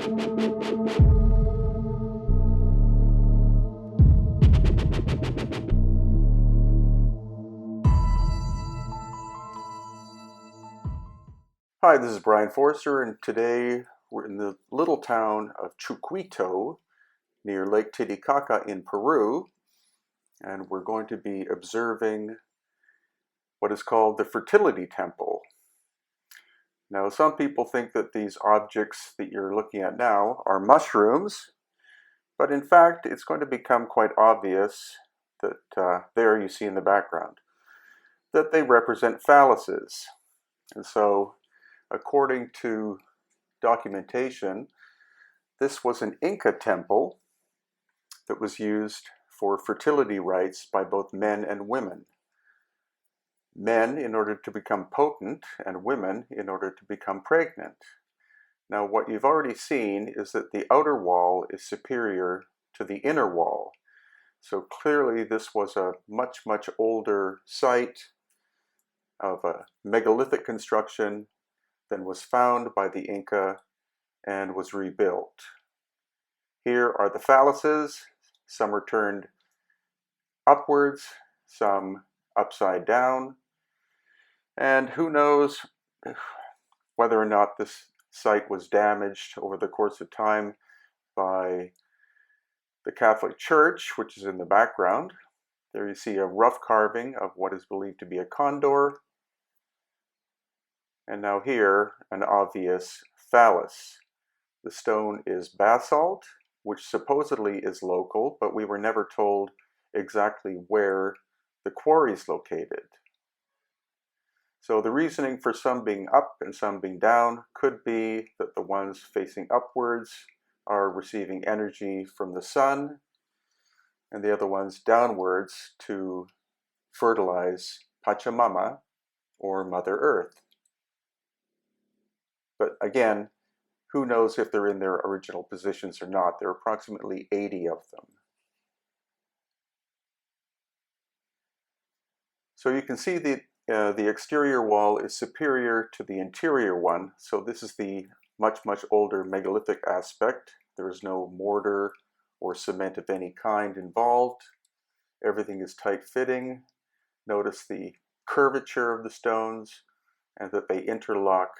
Hi, this is Brian Forster, and today we're in the little town of Chucuito near Lake Titicaca in Peru, and we're going to be observing what is called the Fertility Temple. Now, some people think that these objects that you're looking at now are mushrooms, but in fact, it's going to become quite obvious that there you see in the background, that they represent phalluses. And so, according to documentation, this was an Inca temple that was used for fertility rites by both men and women. Men in order to become potent, and women in order to become pregnant. Now, what you've already seen is that the outer wall is superior to the inner wall. So clearly this was a much, much older site of a megalithic construction than was found by the Inca and was rebuilt. Here are the phalluses. Some are turned upwards, some upside down, and who knows whether or not this site was damaged over the course of time by the Catholic Church, which is in the background. There you see a rough carving of what is believed to be a condor, and now here an obvious phallus. The stone is basalt, which supposedly is local, but we were never told exactly where the quarry is located. So the reasoning for some being up and some being down could be that the ones facing upwards are receiving energy from the sun, and the other ones downwards to fertilize Pachamama, or Mother Earth. But again, who knows if they're in their original positions or not? There are approximately 80 of them. So you can see the exterior wall is superior to the interior one. So this is the much, much older megalithic aspect. There is no mortar or cement of any kind involved. Everything is tight-fitting. Notice the curvature of the stones and that they interlock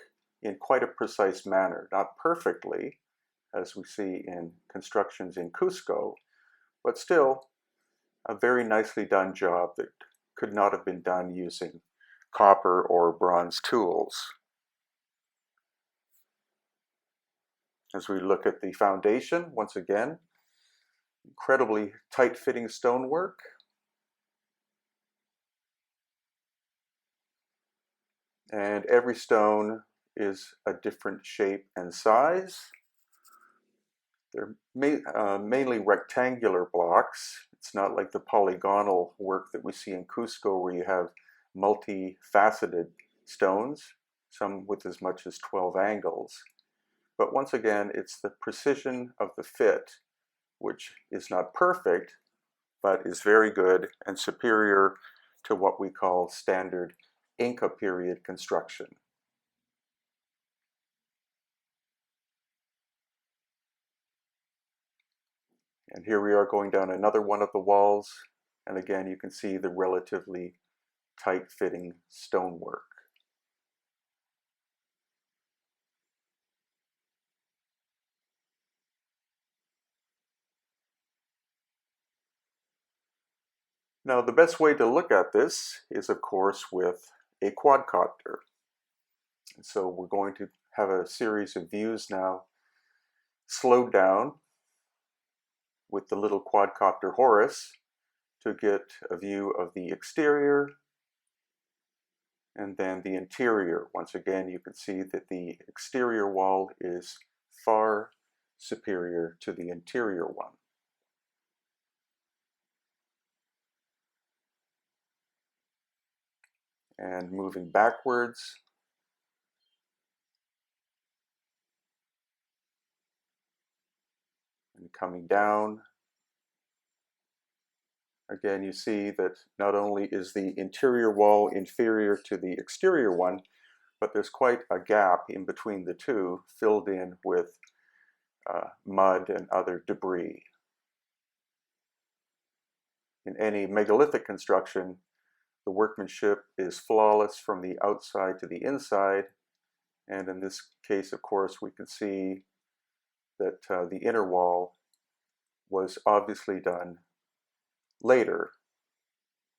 in quite a precise manner. Not perfectly, as we see in constructions in Cusco, but still a very nicely done job that could not have been done using copper or bronze tools. As we look at the foundation, once again, incredibly tight-fitting stonework. And every stone is a different shape and size. They're mainly rectangular blocks. It's not like the polygonal work that we see in Cusco where you have multifaceted stones, some with as much as 12 angles. But once again, it's the precision of the fit, which is not perfect, but is very good and superior to what we call standard Inca period construction. And here we are going down another one of the walls, and again you can see the relatively tight-fitting stonework. Now the best way to look at this is of course with a quadcopter. And so we're going to have a series of views now slowed down with the little quadcopter Horus to get a view of the exterior and then the interior. Once again, you can see that the exterior wall is far superior to the interior one. And moving backwards, and coming down, again you see that not only is the interior wall inferior to the exterior one, but there's quite a gap in between the two, filled in with mud and other debris. In any megalithic construction, the workmanship is flawless from the outside to the inside, and in this case, of course, we can see that the inner wall was obviously done later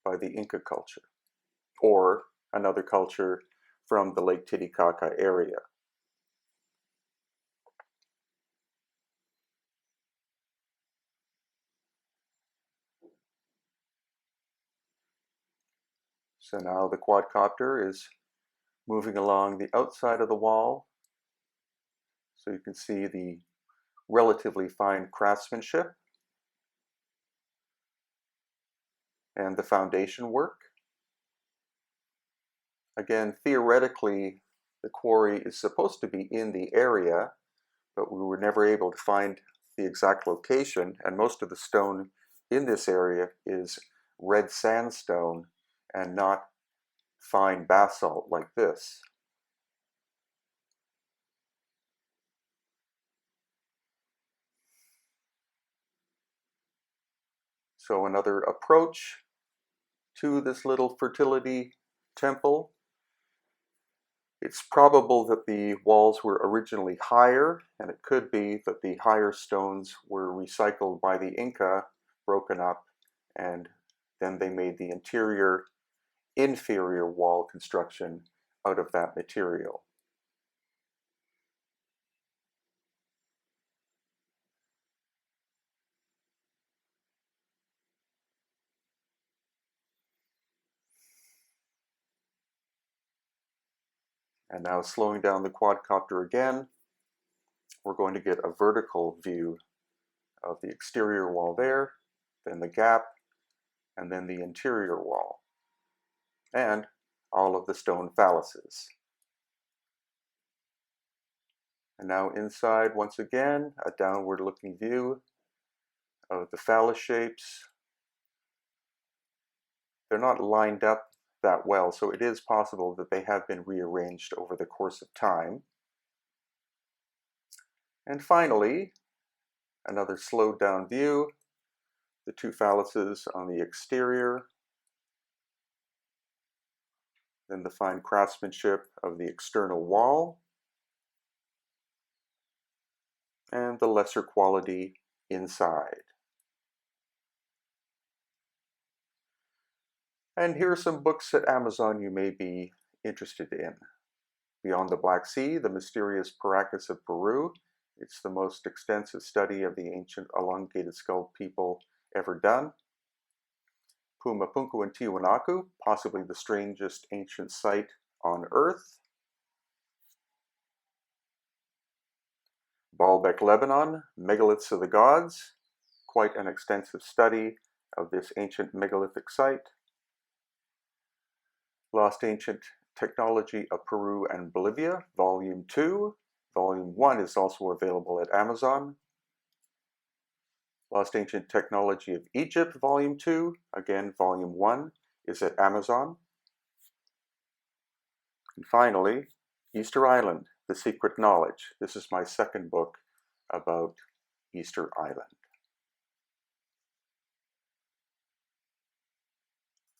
by the Inca culture, or another culture from the Lake Titicaca area. So now the quadcopter is moving along the outside of the wall, so you can see the relatively fine craftsmanship and the foundation work. Again, theoretically, the quarry is supposed to be in the area, but we were never able to find the exact location, and most of the stone in this area is red sandstone and not fine basalt like this. So another approach to this little fertility temple. It's probable that the walls were originally higher, and it could be that the higher stones were recycled by the Inca, broken up, and then they made the inferior wall construction out of that material. And now slowing down the quadcopter again, we're going to get a vertical view of the exterior wall there, then the gap, and then the interior wall, and all of the stone phalluses. And now inside, once again, a downward looking view of the phallus shapes. They're not lined up that well, so it is possible that they have been rearranged over the course of time. And finally, another slowed down view, the two phalluses on the exterior, then the fine craftsmanship of the external wall, and the lesser quality inside. And here are some books at Amazon you may be interested in. Beyond the Black Sea, The Mysterious Paracas of Peru. It's the most extensive study of the ancient elongated skull people ever done. Pumapunku and Tiwanaku, possibly the strangest ancient site on Earth. Baalbek, Lebanon, Megaliths of the Gods. Quite an extensive study of this ancient megalithic site. Lost Ancient Technology of Peru and Bolivia, Volume 2. Volume 1 is also available at Amazon. Lost Ancient Technology of Egypt, Volume 2. Again, Volume 1 is at Amazon. And finally, Easter Island, The Secret Knowledge. This is my second book about Easter Island.